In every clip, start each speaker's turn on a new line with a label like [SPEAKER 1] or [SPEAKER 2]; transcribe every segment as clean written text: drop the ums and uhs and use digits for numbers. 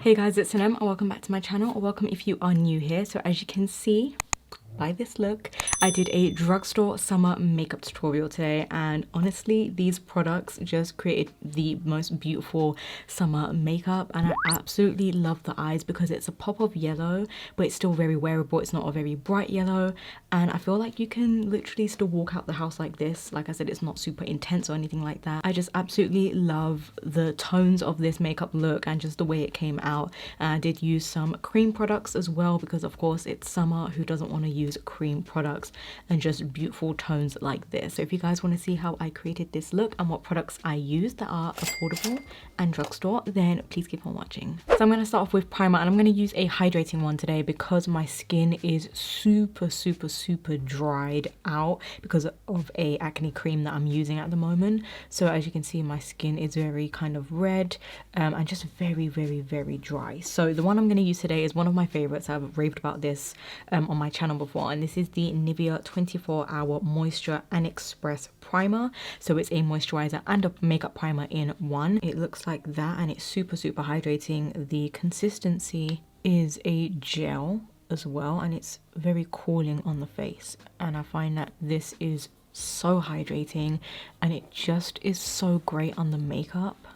[SPEAKER 1] Hey guys, it's Sinem and welcome back to my channel, or welcome if you are new here. So as you can see by this look, I did a drugstore summer makeup tutorial today, and honestly these products just created the most beautiful summer makeup, and I absolutely love the eyes because it's a pop of yellow but it's still very wearable. It's not a very bright yellow, and I feel like you can literally still walk out the house like this. Like I said, it's not super intense or anything like that. I just absolutely love the tones of this makeup look and just the way it came out. And I did use some cream products as well because of course it's summer, who doesn't want to use cream products and just beautiful tones like this. So if you guys want to see how I created this look and what products I use that are affordable and drugstore, then please keep on watching. So I'm going to start off with primer, and I'm going to use a hydrating one today because my skin is super dried out because of a acne cream that I'm using at the moment. So as you can see, my skin is very kind of red and just very dry. So the one I'm going to use today is one of my favorites. I've raved about this on my channel before, and this is the Nivea 24-hour moisture and express primer. So it's a moisturizer and a makeup primer in one. It looks like that, and it's super hydrating. The consistency is a gel as well, and it's very cooling on the face, and I find that this is so hydrating and it just is so great on the makeup.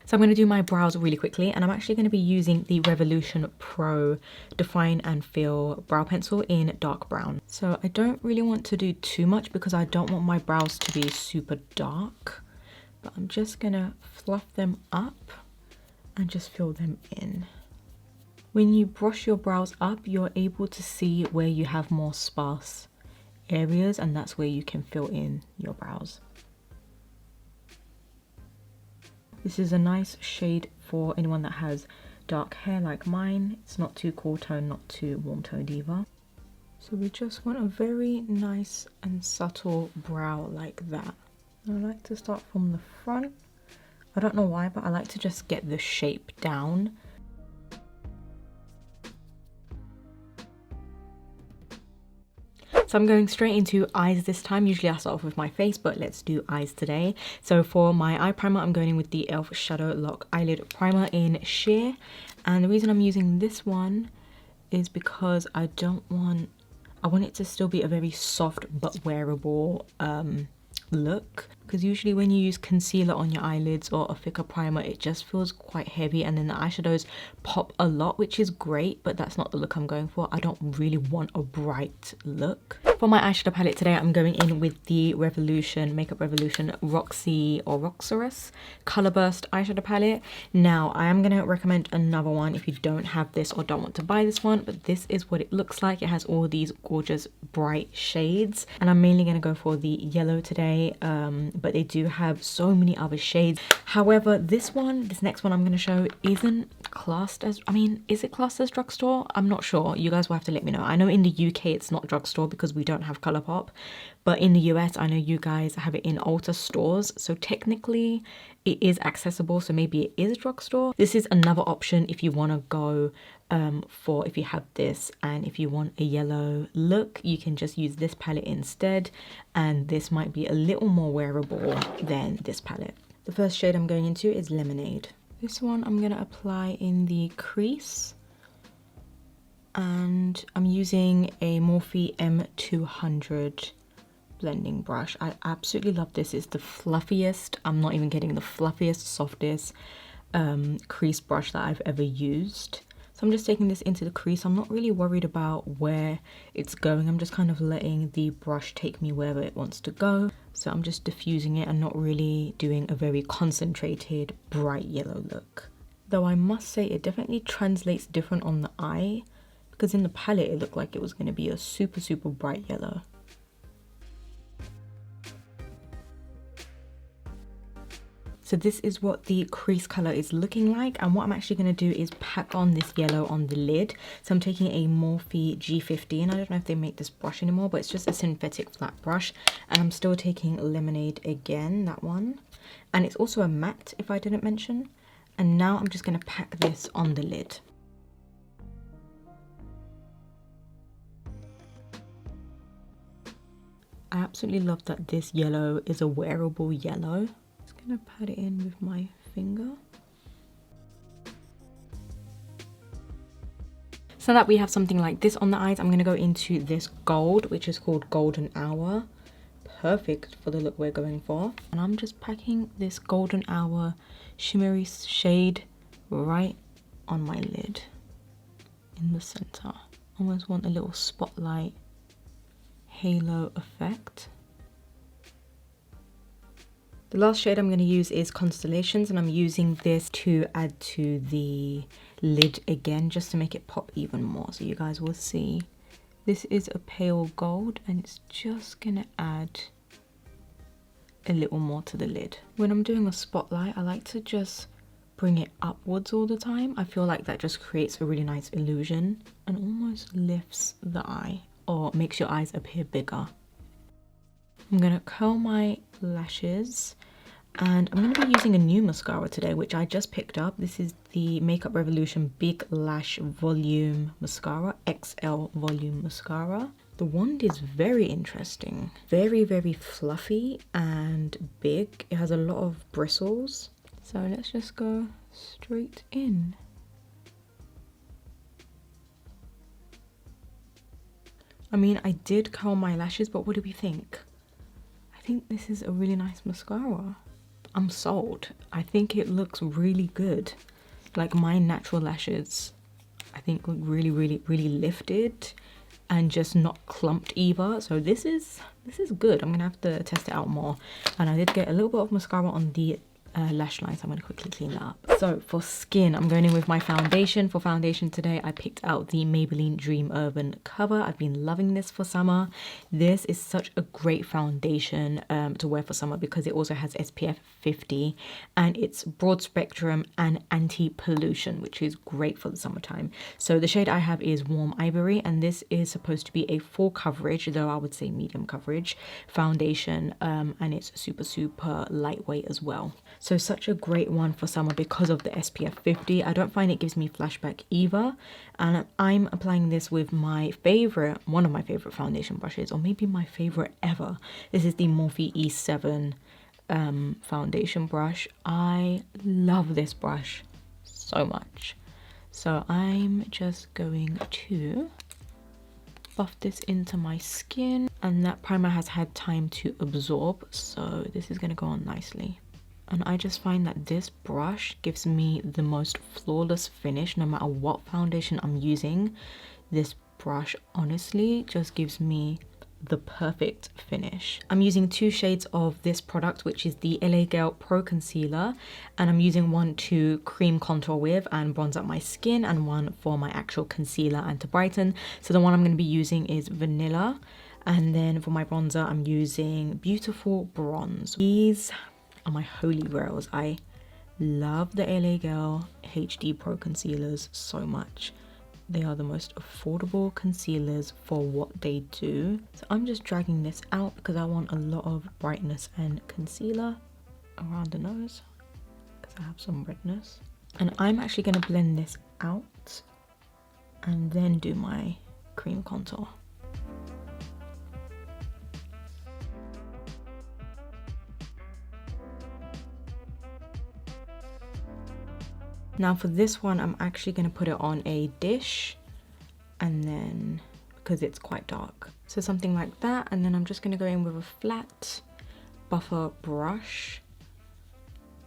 [SPEAKER 1] So I'm going to do my brows really quickly, and I'm actually going to be using the Revolution Pro Define and Fill brow pencil in dark brown. So I don't really want to do too much because I don't want my brows to be super dark, but I'm just going to fluff them up and just fill them in. When you brush your brows up, you're able to see where you have more sparse areas, and that's where you can fill in your brows. This is a nice shade for anyone that has dark hair like mine. It's not too cool tone, not too warm toned either. So we just want a very nice and subtle brow like that. I like to start from the front. I don't know why, but I like to just get the shape down. So I'm going straight into eyes this time. Usually I start off with my face, but let's do eyes today. So for my eye primer, I'm going in with the e.l.f. Shadow Lock Eyelid Primer in Sheer. And the reason I'm using this one is because I want it to still be a very soft but wearable look, because usually when you use concealer on your eyelids or a thicker primer, it just feels quite heavy, and then the eyeshadows pop a lot, which is great, but that's not the look I'm going for. I don't really want a bright look. For my eyeshadow palette today, I'm going in with the Makeup Revolution Roxxsaurus Color Burst eyeshadow palette. Now I am going to recommend another one if you don't have this or don't want to buy this one, but this is what it looks like. It has all these gorgeous bright shades, and I'm mainly going to go for the yellow today, but they do have so many other shades. However, this next one I'm going to show isn't classed as, is it classed as drugstore? I'm not sure. You guys will have to let me know. I know in the UK it's not drugstore because we don't have Colourpop, but in the US I know you guys have it in Ulta stores, so technically it is accessible, so maybe it is drugstore. This is another option if you want to go for, if you have this and if you want a yellow look, you can just use this palette instead, and this might be a little more wearable than this palette. The first shade I'm going into is Lemonade. This one I'm going to apply in the crease, and I'm using a Morphe M200 blending brush. I absolutely love this. It's the fluffiest, I'm not even kidding, the fluffiest, softest crease brush that I've ever used. So I'm just taking this into the crease. I'm not really worried about where it's going. I'm just kind of letting the brush take me wherever it wants to go. So I'm just diffusing it and not really doing a very concentrated bright yellow look. Though I must say it definitely translates different on the eye, because in the palette it looked like it was going to be a super bright yellow. So this is what the crease color is looking like, and what I'm actually going to do is pack on this yellow on the lid. So I'm taking a Morphe G50, and I don't know if they make this brush anymore, but it's just a synthetic flat brush, and I'm still taking Lemonade again, that one, and it's also a matte if I didn't mention. And now I'm just going to pack this on the lid. I absolutely love that this yellow is a wearable yellow. Just gonna pat it in with my finger. So that we have something like this on the eyes, I'm going to go into this gold, which is called Golden Hour. Perfect for the look we're going for. And I'm just packing this Golden Hour shimmery shade right on my lid in the center. Almost want a little spotlight halo effect. The last shade I'm going to use is Constellations, and I'm using this to add to the lid again, just to make it pop even more. So you guys will see. This is a pale gold, and it's just going to add a little more to the lid. When I'm doing a spotlight, I like to just bring it upwards all the time. I feel like that just creates a really nice illusion and almost lifts the eye, or makes your eyes appear bigger. I'm going to curl my lashes, and I'm going to be using a new mascara today, which I just picked up. This is the Makeup Revolution Big Lash Volume Mascara, XL Volume Mascara. The wand is very interesting. Very, very fluffy and big. It has a lot of bristles. So let's just go straight in. I mean, I did curl my lashes, but what do we think? I think this is a really nice mascara. I'm sold. I think it looks really good. Like, my natural lashes, I think, look really, really, really lifted and just not clumped either. So this is good. I'm gonna have to test it out more. And I did get a little bit of mascara on the lash line, so I'm going to quickly clean that up. So for skin, I'm going in with my foundation. For foundation today, I picked out the Maybelline Dream Urban Cover. I've been loving this for summer. This is such a great foundation to wear for summer because it also has SPF 50 and it's broad spectrum and anti-pollution, which is great for the summertime. So the shade I have is Warm Ivory, and this is supposed to be a full coverage, though I would say medium coverage foundation, and it's super, super lightweight as well. So such a great one for summer because of the SPF 50. I don't find it gives me flashback either. And I'm applying this with my favorite, one of my favorite foundation brushes, or maybe my favorite ever. This is the Morphe E7 foundation brush. I love this brush so much. So I'm just going to buff this into my skin, and that primer has had time to absorb, so this is going to go on nicely. And I just find that this brush gives me the most flawless finish no matter what foundation I'm using. This brush honestly just gives me the perfect finish. I'm using 2 shades of this product, which is the LA Girl Pro Concealer, and I'm using one to cream contour with and bronze up my skin, and one for my actual concealer and to brighten. So the one I'm going to be using is Vanilla, and then for my bronzer I'm using Beautiful Bronze. These are my holy grails. I love the LA Girl HD Pro Concealers so much. They are the most affordable concealers for what they do. So I'm just dragging this out because I want a lot of brightness and concealer around the nose because I have some redness. And I'm actually going to blend this out and then do my cream contour. Now for this one, I'm actually going to put it on a dish, and then because it's quite dark, so something like that. And then I'm just going to go in with a flat buffer brush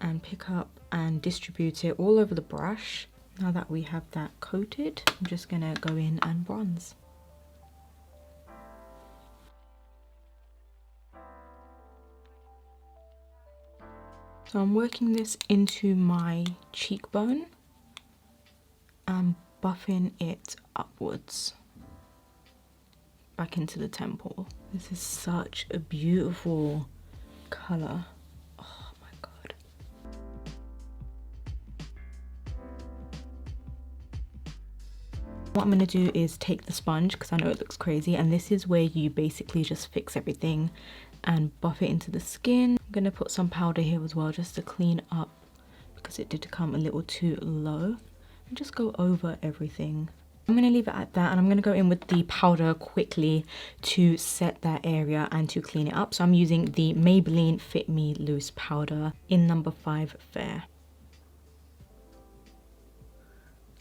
[SPEAKER 1] and pick up and distribute it all over the brush. Now that we have that coated, I'm just going to go in and bronze. So I'm working this into my cheekbone and buffing it upwards back into the temple. This is such a beautiful color. Oh my god. What I'm going to do is take the sponge, because I know it looks crazy, and this is where you basically just fix everything and buff it into the skin. I'm going to put some powder here as well just to clean up because it did come a little too low, and just go over everything. I'm going to leave it at that, and I'm going to go in with the powder quickly to set that area and to clean it up. So I'm using the Maybelline Fit Me Loose powder in number 5 Fair.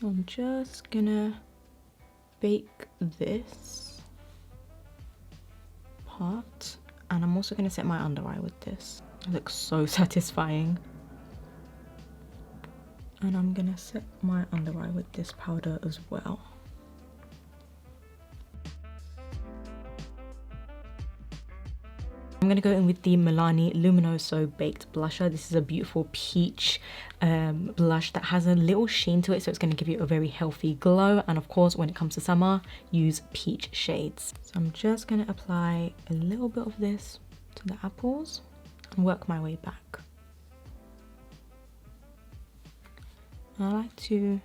[SPEAKER 1] I'm just gonna bake this part, and I'm also going to set my under eye with this. It looks so satisfying. And I'm going to set my under eye with this powder as well. I'm going to go in with the Milani Luminoso Baked Blusher. This is a beautiful peach blush that has a little sheen to it, so it's going to give you a very healthy glow. And of course, when it comes to summer, use peach shades. So I'm just going to apply a little bit of this to the apples and work my way back. I like to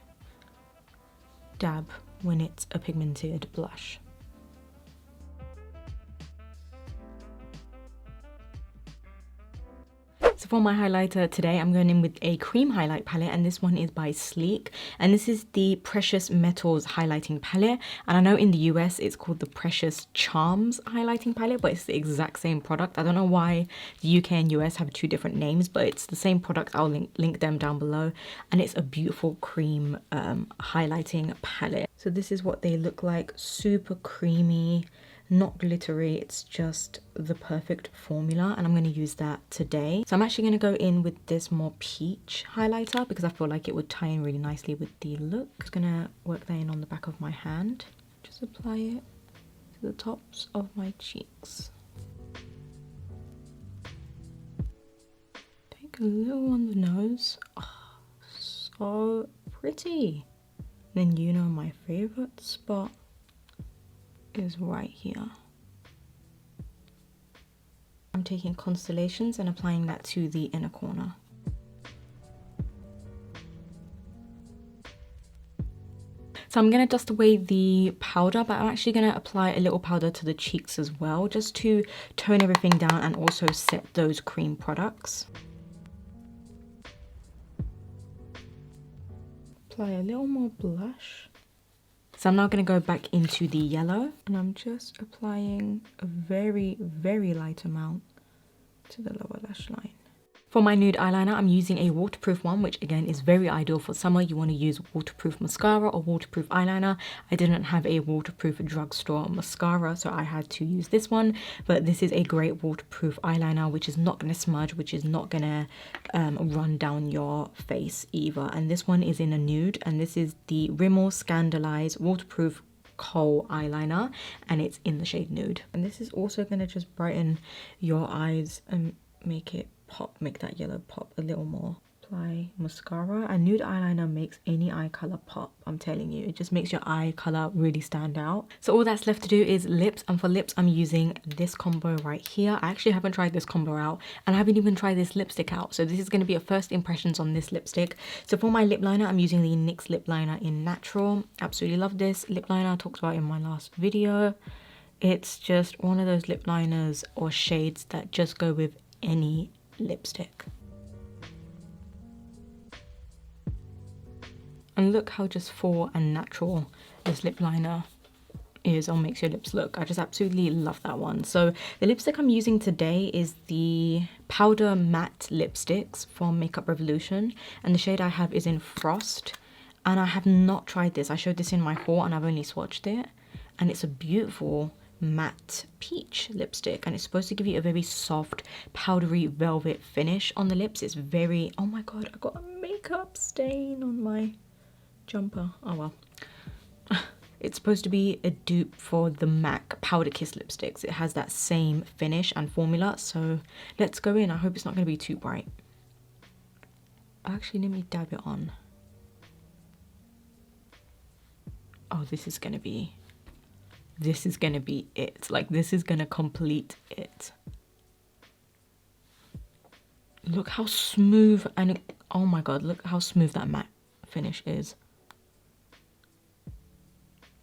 [SPEAKER 1] dab when it's a pigmented blush. So for my highlighter today, I'm going in with a cream highlight palette, and this one is by Sleek, and this is the Precious Metals highlighting palette. And I know in the US it's called the Precious Charms highlighting palette, but it's the exact same product. I don't know why the UK and US have two different names, but it's the same product. I'll link them down below. And it's a beautiful cream highlighting palette. So this is what they look like. Super creamy, not glittery. It's just the perfect formula, and I'm going to use that today. So I'm actually going to go in with this more peach highlighter because I feel like it would tie in really nicely with the look. I'm just going to work that in on the back of my hand. Just apply it to the tops of my cheeks. Take a little on the nose. Oh, so pretty. Then you know my favorite spot is right here. I'm taking Constellations and applying that to the inner corner. So I'm going to dust away the powder, but I'm actually going to apply a little powder to the cheeks as well, just to tone everything down and also set those cream products. Apply a little more blush. So I'm now going to go back into the yellow, and I'm just applying a very, very light amount to the lower lash line. For my nude eyeliner, I'm using a waterproof one, which again is very ideal for summer. You want to use waterproof mascara or waterproof eyeliner. I didn't have a waterproof drugstore mascara, so I had to use this one. But this is a great waterproof eyeliner, which is not going to smudge, which is not going to run down your face either. And this one is in a nude, and this is the Rimmel Scandaleyes waterproof kohl eyeliner, and it's in the shade Nude. And this is also going to just brighten your eyes and make it pop, make that yellow pop a little more. Apply mascara, and nude eyeliner makes any eye color pop. I'm telling you, it just makes your eye color really stand out. So all that's left to do is lips, and for lips I'm using this combo right here. I actually haven't tried this combo out, and I haven't even tried this lipstick out, so this is going to be a first impressions on this lipstick. So for my lip liner, I'm using the NYX lip liner in Natural. Absolutely love this lip liner. I talked about it in my last video. It's just one of those lip liners or shades that just go with any lipstick. And look how just full and natural this lip liner is, or makes your lips look. I just absolutely love that one. So the lipstick I'm using today is the Powder Matte Lipsticks from Makeup Revolution, and the shade I have is in Frost. And I have not tried this. I showed this in my haul and I've only swatched it, and it's a beautiful matte peach lipstick, and it's supposed to give you a very soft powdery velvet finish on the lips. It's very, oh my god, I got a makeup stain on my jumper. Oh well. It's supposed to be a dupe for the MAC Powder Kiss lipsticks. It has that same finish and formula, so let's go in. I hope it's not going to be too bright. Actually, let me dab it on. Oh, this is going to be it. Like, this is going to complete it. Look how smooth, and oh my god, look how smooth that matte finish is.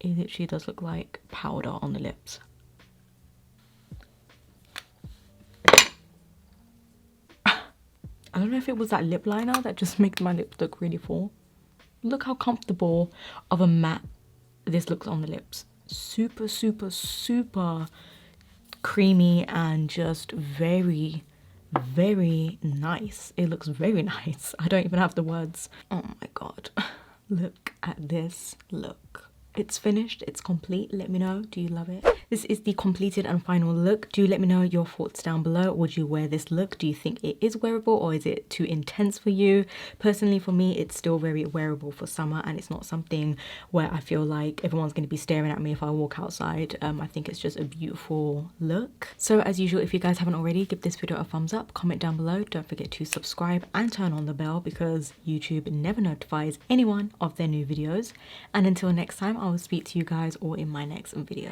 [SPEAKER 1] It literally does look like powder on the lips. I don't know if it was that lip liner that just makes my lips look really full. Look how comfortable of a matte this looks on the lips. Super, super, super creamy and just very, very nice. It looks very nice. I don't even have the words. Oh my god. Look at this look. it's finished, it's complete. Let me know, do you love it? This is the completed and final look. Do let me know your thoughts down below. Would you wear this look? Do you think it is wearable or is it too intense for you? Personally, for me, it's still very wearable for summer, and it's not something where I feel like everyone's going to be staring at me if I walk outside. I think it's just a beautiful look. So as usual, if you guys haven't already, give this video a thumbs up, comment down below. Don't forget to subscribe and turn on the bell because YouTube never notifies anyone of their new videos. And until next time, I will speak to you guys all in my next video.